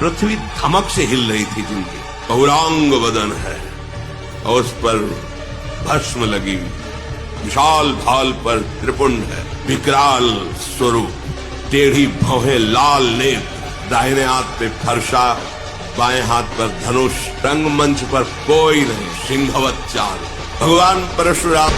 पृथ्वी धमक से हिल रही थी जिनकी। गौरांग वदन है और उस पर भस्म लगी, विशाल भाल पर त्रिपुंड है, विकराल स्वरूप, टेढ़ी भौहें, लाल नेत्र, दाहिने हाथ पे फरसा, बाएं हाथ पर धनुष, रंगमंच पर कोई नहीं, सिंहवत चाल। भगवान परशुराम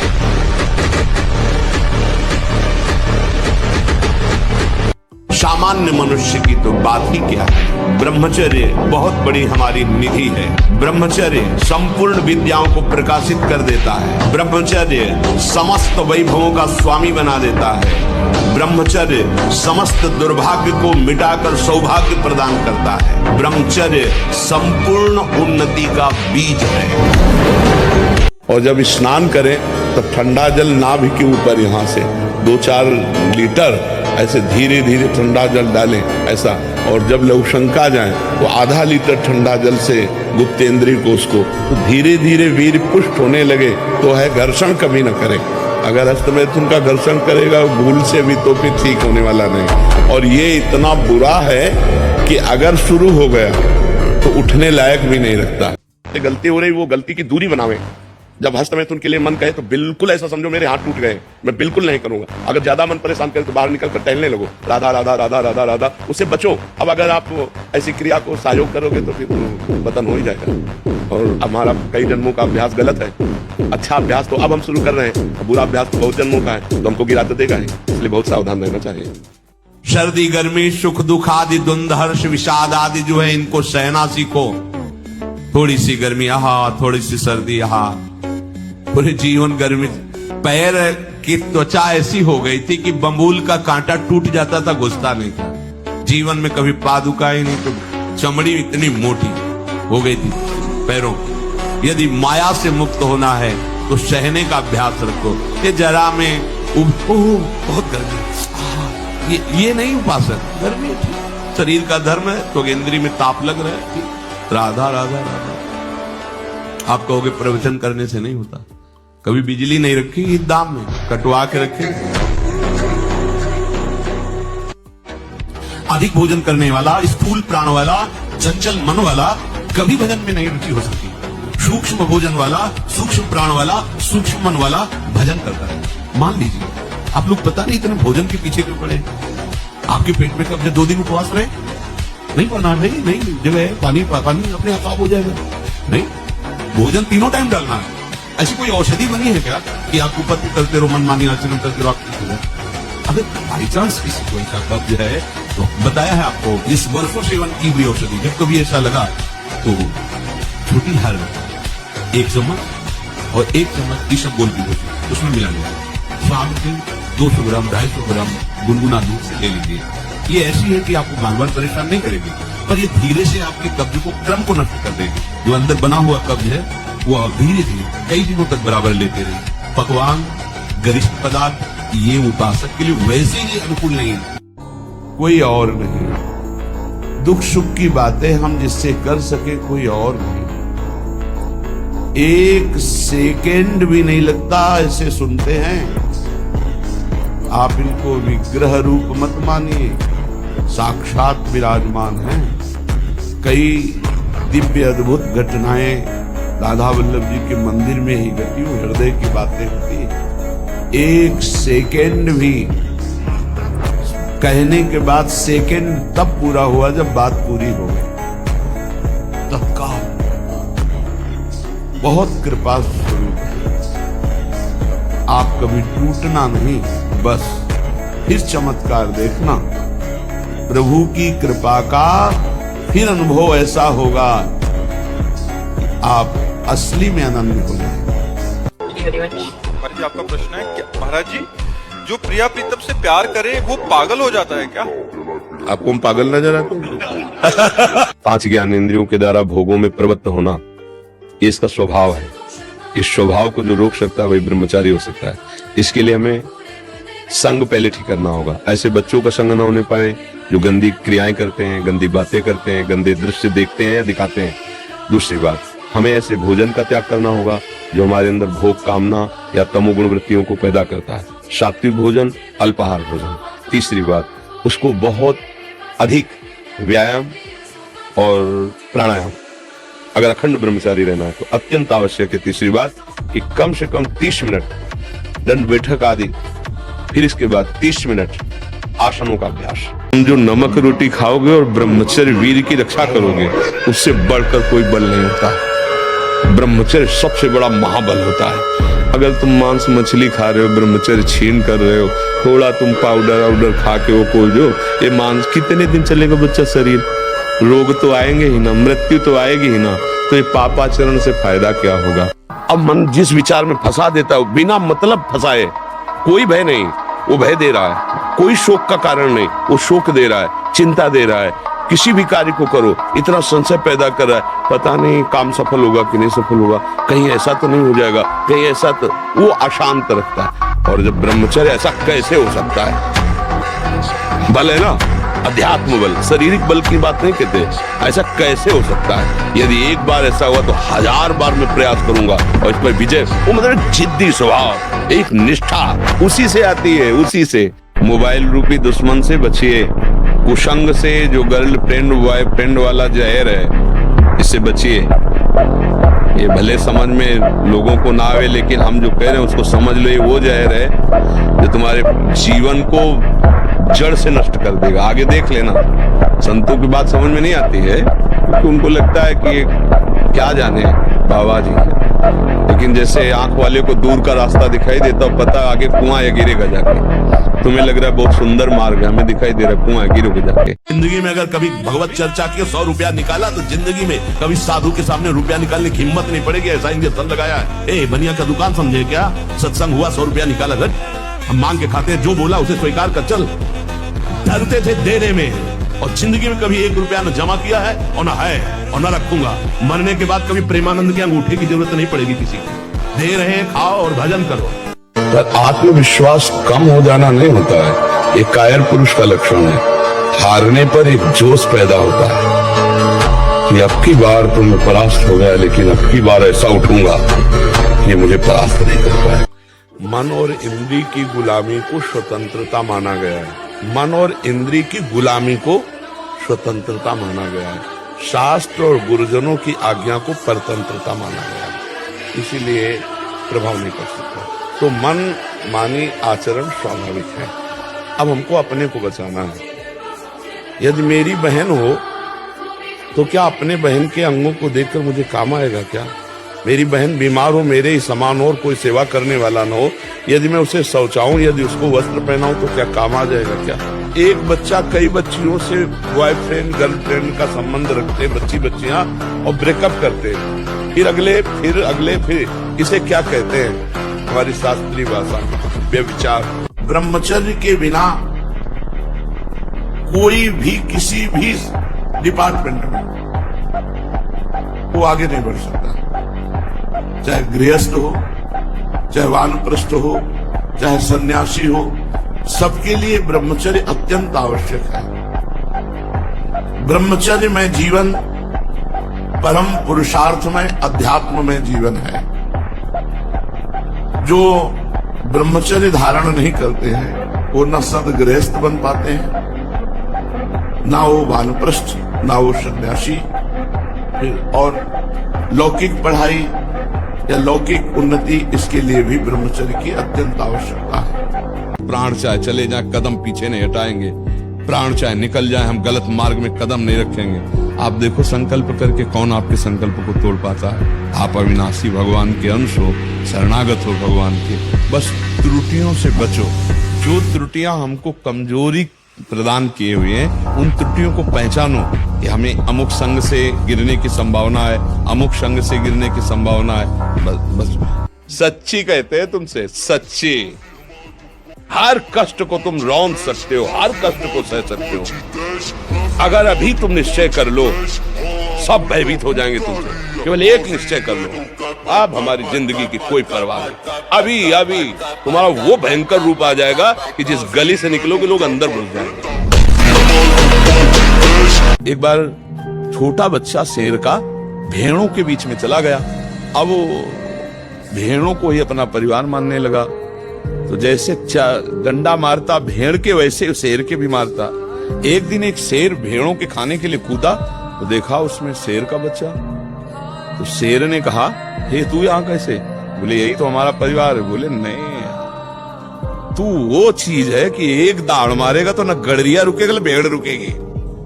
सामान्य मनुष्य की तो बात ही क्या है। ब्रह्मचर्य बहुत बड़ी हमारी निधि है। ब्रह्मचर्य संपूर्ण विद्याओं को प्रकाशित कर देता है। ब्रह्मचर्य समस्त वैभवों का स्वामी बना देता है। ब्रह्मचर्य समस्त दुर्भाग्य को मिटाकर सौभाग्य प्रदान करता है। ब्रह्मचर्य संपूर्ण उन्नति का बीज है। और जब स्नान करें तो ठंडा जल नाभि के ऊपर यहाँ से 2-4 लीटर ऐसे धीरे धीरे ठंडा जल डालें ऐसा। और जब लघुशंका जाए तो आधा लीटर ठंडा जल से गुप्तेंद्रिय कोश को तो धीरे धीरे वीर पुष्ट होने लगे तो है घर्षण कभी न करे। अगर हस्तमैथुन का घर्षण करेगा भूल से भी तो फिर ठीक होने वाला नहीं। और ये इतना बुरा है कि अगर शुरू हो गया तो उठने लायक भी नहीं रखता। गलती हो रही वो गलती की दूरी बनावे। जब हस्तमैथुन के लिए मन कहे तो बिल्कुल ऐसा समझो मेरे हाथ टूट गए, मैं बिल्कुल नहीं करूंगा। अगर ज्यादा मन परेशान करे तो बाहर निकल कर टहलने लगो, राधा राधा राधा राधा राधा, उससे बचो। अब अगर आप ऐसी क्रिया को सहयोग करोगे तो फिर पतन हो ही जाएगा। और हमारा कई जन्मों का अभ्यास गलत है। अच्छा अभ्यास तो अब हम शुरू कर रहे हैं, बुरा अभ्यास तो बहुत जन्मों का है, तो हमको गिरा तो देगा ही। इसलिए बहुत सावधान रहना चाहिए। सर्दी गर्मी सुख दुख आदि द्वंद्व हर्ष विषाद आदि जो है इनको सहना सीखो। थोड़ी सी गर्मी यहाँ, थोड़ी सी सर्दी यहाँ, पूरे जीवन गर्मी। पैर की त्वचा ऐसी हो गई थी कि बंबूल का कांटा टूट जाता था, घुसता नहीं था। जीवन में कभी पादुका ही नहीं, तो चमड़ी इतनी मोटी हो गई थी पैरों की। यदि माया से मुक्त होना है तो सहने का अभ्यास रखो। ये जरा में बहुत गर्मी, ये नहीं उपासना, गर्मी शरीर का धर्म है। तो इंद्री में ताप लग रहा है, राधा राधा राधा। आप कहोगे प्रवचन करने से नहीं होता। कभी बिजली नहीं रखी इस दाम में, कटवा के रखे। अधिक भोजन करने वाला, स्थूल प्राण वाला, चंचल मन वाला कभी भजन में नहीं रुचि हो सकती। सूक्ष्म भोजन वाला, सूक्ष्म प्राण वाला, सूक्ष्म मन वाला भजन करता है। मान लीजिए आप लोग पता नहीं इतने भोजन के पीछे क्यों पड़े। आपके पेट में कब 2 दिन उपवास रहे, नहीं पढ़ना, नहीं जब है पानी अपने आप हो जाएगा। नहीं, भोजन तीनों टाइम डालना है। ऐसी कोई औषधि बनी है क्या कि आप उपत्ति करते रहो, मनमानी आचरण करते रहो, आप ठीक हो जाए। अगर बाई चांस किसी को ऐसा कब्ज है तो बताया है आपको, इस वर्षों सेवन की हुई औषधि जब कभी ऐसा लगा तो छोटी हर 1 चम्मच और 1 चम्मच इसबगोल की गोली उसमें मिला लिया। शाम के 200 ग्राम 250 ग्राम गुनगुना दूध से ले लीजिए। ये ऐसी है कि आपको बार बार परेशान नहीं करेगी, पर ये धीरे से आपके कब्ज को, क्रम को नष्ट कर देगी। जो अंदर बना हुआ कब्ज है वो धीरे धीरे कई दिनों तक बराबर लेते रहे। पकवान, गरिष्ठ पदार्थ ये उपासक के लिए वैसे ही अनुकूल नहीं है, कोई और नहीं। दुख सुख की बातें हम जिससे कर सके कोई और नहीं। 1 सेकेंड भी नहीं लगता ऐसे सुनते हैं। आप इनको विग्रह रूप मत मानिए, साक्षात विराजमान हैं। कई दिव्य अद्भुत घटनाएं राधा वल्लभ जी के मंदिर में ही घटी, हृदय की बातें होती। 1 सेकेंड भी कहने के बाद सेकेंड तब पूरा हुआ जब बात पूरी हो गई। तत्काल बहुत कृपा स्वरूप है। आप कभी टूटना नहीं, बस फिर चमत्कार देखना। प्रभु की कृपा का फिर अनुभव ऐसा होगा आप असली में आनंदित हो जाएंगे। महाराज जी आपका प्रश्न है क्या? महाराज जी जो प्रिया प्रीतम से प्यार करे वो पागल हो जाता है क्या? आपको हम पागल नजर आते हैं? 5 ज्ञानेंद्रियों के द्वारा भोगों में प्रवृत्त होना ये इसका स्वभाव है। इस स्वभाव को जो रोक सकता है वही ब्रह्मचारी हो सकता है। इसके लिए हमें संग पहले ठीक करना होगा। ऐसे बच्चों का संग न होने पाए जो गंदी क्रियाएं करते हैं, गंदी बातें करते हैं, गंदे दृश्य देखते हैं या दिखाते हैं। दूसरी बात, हमें ऐसे भोजन का त्याग करना होगा जो हमारे अंदर भोग कामना या तमोगुण वृत्तियों को पैदा करता है। सात्विक भोजन, अल्पाहार भोजन। तीसरी बात, उसको बहुत अधिक व्यायाम और प्राणायाम। अगर अखंड ब्रह्मचारी रहना है तो अत्यंत आवश्यक है। तीसरी बात कि कम से कम 30 मिनट दंड बैठक आदि, फिर इसके बाद 30 मिनट आसनों का अभ्यास। तुम जो नमक रोटी खाओगे और ब्रह्मचर्य वीर की रक्षा करोगे, उससे बढ़कर कोई बल नहीं होता। ब्रह्मचर्य सबसे बड़ा महाबल होता है। अगर तुम मांस मछली खा रहे हो, ब्रह्मचर्य छीन कर रहे हो, थोड़ा तुम पाउडर खा के वो कोई जो ये मांस कितने दिन चलेगा बच्चा शरीर? रोग तो आएंगे ही ना, मृत्यु तो आएगी ही ना, तो ये पापाचरण से फायदा क्या होगा? अब मन जिस विचार में फंसा देता है, बिना मतलब फंसाए, कोई भय नहीं, वो भय दे रहा है। कोई शोक का कारण नहीं, वो शोक दे रहा है, चिंता दे रहा है। किसी भी कार्य को करो, इतना संशय पैदा कर रहा है, पता नहीं काम सफल होगा कि नहीं सफल होगा, कहीं ऐसा तो नहीं हो जाएगा, कहीं ऐसा तो, वो अशांत रखता है। और जब ब्रह्मचर्य, ऐसा कैसे हो सकता है? बल है ना, अध्यात्म बल, शारीरिक बल की बात नहीं कहते, ऐसा कैसे हो सकता है? यदि एक बार ऐसा हुआ तो 1000 बार मैं प्रयास करूंगा और इस पर विजय। वो मतलब जिद्दी स्वभाव, एक निष्ठा उसी से आती है, उसी से। मोबाइल रूपी दुश्मन से बचिए, कुसंग से, जो गर्लफ्रेंड बॉयफ्रेंड वाला जहर है, इससे बचिए। ये भले समझ में लोगों को ना आवे, लेकिन हम जो कह रहे हैं उसको समझ लो, ये वो जहर है जो तुम्हारे जीवन को जड़ से नष्ट कर देगा। आगे देख लेना। संतों की बात समझ में नहीं आती है क्योंकि उनको लगता है कि क्या जाने बाबा जी, लेकिन जैसे आंख वाले को दूर का रास्ता दिखाई देता है, पता आगे कुआं है, गिरेगा जाके। तुम्हें लग रहा है बहुत सुंदर मार्ग है, हमें दिखाई दे रहा है कुआं है, गिरोगे जाके। जिंदगी में अगर कभी भगवत चर्चा के 100 रुपया निकाला तो जिंदगी में कभी साधु के सामने रुपया निकालने की हिम्मत नहीं पड़ेगी। ऐसा इंजेक्शन लगाया है। ए बनिया का दुकान समझे क्या? सत्संग हुआ, 100 रुपया निकाला, घर हम मांग के खाते हैं, जो बोला उसे स्वीकार कर चल। डरते थे देने में, और जिंदगी में कभी 1 रुपया न जमा किया है और न रखूंगा। मरने के बाद कभी प्रेमानंद के अंगूठे की जरूरत नहीं पड़ेगी किसी को। दे रहे हैं, खाओ और भजन करो। पर आत्मविश्वास कम हो जाना नहीं होता है, ये कायर पुरुष का लक्षण है। हारने पर एक जोश पैदा होता है कि अब की बार तो मैं परास्त हो गया, लेकिन अब की बार ऐसा उठूंगा ये मुझे परास्त नहीं कर पाए। मन और इंद्री की गुलामी को स्वतंत्रता माना गया है। मन और इंद्री की गुलामी को स्वतंत्रता माना गया है। शास्त्र और गुरुजनों की आज्ञा को परतंत्रता माना गया है, इसीलिए प्रभाव नहीं कर सकता। तो मन मानी आचरण स्वाभाविक है। अब हमको अपने को बचाना है। यदि मेरी बहन हो तो क्या अपने बहन के अंगों को देखकर मुझे काम आएगा क्या? मेरी बहन बीमार हो, मेरे ही समान हो और कोई सेवा करने वाला न हो, यदि मैं उसे शौचाऊं, यदि उसको वस्त्र पहनाऊं तो क्या काम आ जाएगा क्या? एक बच्चा कई बच्चियों से बॉयफ्रेंड गर्लफ्रेंड का संबंध रखते, बच्चियां, और ब्रेकअप करते, फिर अगले, इसे क्या कहते हैं हमारी शास्त्रीय भाषा में? व्यभिचार। ब्रह्मचर्य के बिना कोई भी किसी भी डिपार्टमेंट में वो आगे नहीं बढ़ सकता। चाहे गृहस्थ हो, चाहे वानप्रस्थ हो, चाहे सन्यासी हो, सबके लिए ब्रह्मचर्य अत्यंत आवश्यक है। ब्रह्मचर्य में जीवन परम पुरुषार्थ में, अध्यात्म में जीवन है। जो ब्रह्मचर्य धारण नहीं करते हैं वो न सदगृहस्थ बन पाते हैं, ना वो वानप्रस्थ, ना वो सन्यासी। और लौकिक पढ़ाई या लौकिक उन्नति, इसके लिए भी ब्रह्मचर्य की अत्यंत आवश्यकता है। प्राण चाहे चले जाए, कदम पीछे नहीं हटाएंगे। प्राण चाहे निकल जाए, हम गलत मार्ग में कदम नहीं रखेंगे। आप देखो, संकल्प करके कौन आपके संकल्प को तोड़ पाता है? आप अविनाशी भगवान के अंश हो, शरणागत हो भगवान के। बस त्रुटियों से बचो। जो त्रुटियां हमको कमजोरी प्रदान किए हुए हैं, उन त्रुटियों को पहचानो कि हमें अमुक संग से गिरने की संभावना है, अमुक संग से गिरने की संभावना है। बस सच्ची कहते हैं तुमसे, सच्ची। हर कष्ट को तुम रौंद सकते हो, हर कष्ट को सह सकते हो। अगर अभी तुम निश्चय कर लो, सब भयभीत हो जाएंगे तुमसे। केवल एक निश्चय कर लो, अब हमारी जिंदगी की कोई परवाह नहीं। अभी तुम्हारा वो भयंकर रूप आ जाएगा कि जिस गली से निकलोगे लोग अंदर घुस जाएंगे। एक बार छोटा बच्चा शेर का भेड़ों के बीच में चला गया। अब वो भेड़ों को ही अपना परिवार मानने लगा। तो जैसे डंडा मारता भेड़ के, वैसे शेर के भी मारता। एक दिन एक शेर भेड़ों के खाने के लिए कूदा, तो देखा उसमें शेर का बच्चा। तो शेर ने कहा, हे तू यहाँ कैसे? बोले यही तो हमारा परिवार है। बोले नहीं, तू वो चीज है कि एक दाड़ मारेगा तो न गडरिया रुकेगा न भेड़ रुकेगी।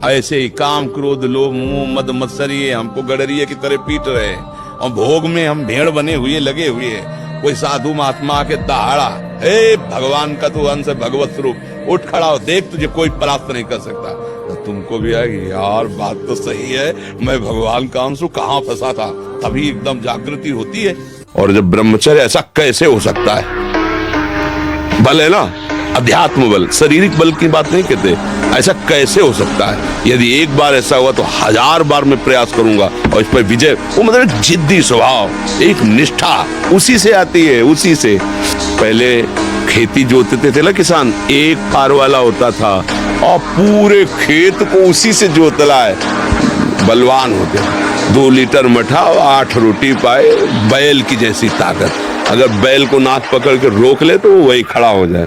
ऐसे ही काम क्रोध लोभ मोह मद मत्सरिये हमको गडरिया की तरह पीट रहे हैं और भोग में हम भेड़ बने हुए लगे हुए हैं। कोई साधु महात्मा के दहाड़ा, ए भगवान का तू अंश है, भगवत स्वरूप, उठ खड़ा हो, देख तुझे कोई परास्त नहीं कर सकता। तो तुमको भी आएगी यार, बात तो सही है, मैं भगवान का अंश हूं, कहाँ फंसा था। तभी एकदम जागृति होती है। और जब ब्रह्मचर्य, ऐसा कैसे हो सकता है? बल है ना, अध्यात्म बल, शारीरिक बल की बात नहीं कहते। ऐसा कैसे हो सकता है? यदि एक बार ऐसा हुआ तो 1000 बार मैं प्रयास करूंगा और इस पर विजय। वो मतलब जिद्दी स्वभाव, एक निष्ठा उसी से आती है, उसी से। पहले खेती जोतते थे ना किसान, एक पार वाला होता था और पूरे खेत को उसी से जोतला है, बलवान होते। 2 लीटर मठा और 8 रोटी पाए, बैल की जैसी ताकत। अगर बैल को नाक पकड़ के रोक ले तो वो वही खड़ा हो जाए।